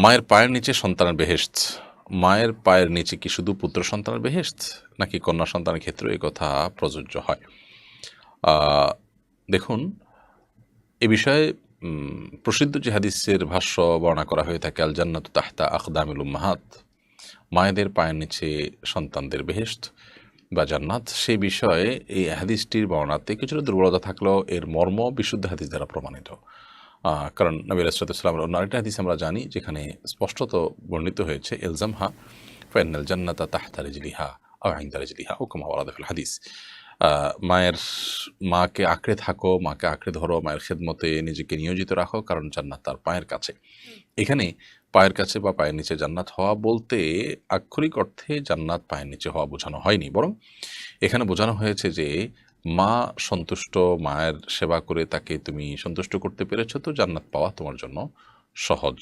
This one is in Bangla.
মায়ের পায়ের নিচে সন্তানের বেহেশত। মায়ের পায়ের নিচে কি শুধু পুত্র সন্তানের বেহেশত, নাকি কন্যা সন্তানের ক্ষেত্রেও এই কথা প্রযোজ্য হয়? আহ, দেখুন, এ বিষয়ে প্রসিদ্ধ যে হাদিসের ভাষ্য বর্ণনা করা হয়ে থাকে, আল জান্নাতু তাহতা আকদামিল উম্মাহাত, মায়েদের পায়ের নিচে সন্তানদের বেহেশত বা জান্নাত, সেই বিষয়ে এই হাদিসটির বর্ণনাতে কিছুটা দুর্বলতা থাকলেও এর মর্ম বিশুদ্ধ হাদিস দ্বারা প্রমাণিত। কারণ নবী আলাইহিসসালামের অন্য আরেকটা হাদিস আমরা জানি, যেখানে স্পষ্টত বর্ণিত হয়েছে, ইলজামহা ফাইনাল জান্নাতা তাহতা রিজলিহা আও ইনদা রিজলিহা ও কামা ওয়ারাদা ফিল হাদিস। মায়ের মাকে আঁকড়ে থাকো, মাকে আঁকড়ে ধরো, মায়ের খেদমতে নিজেকে নিয়োজিত রাখো, কারণ জান্নাত তার পায়ের কাছে। এখানে পায়ের কাছে বা পায়ের নিচে জান্নাত হওয়া বলতে আক্ষরিক অর্থে জান্নাত পায়ের নিচে হওয়া বোঝানো হয়নি, বরং এখানে বোঝানো হয়েছে যে মা সন্তুষ্ট, মায়ের সেবা করে তাকে তুমি সন্তুষ্ট করতে পেরেছো, তো জান্নাত পাওয়া তোমার জন্য সহজ।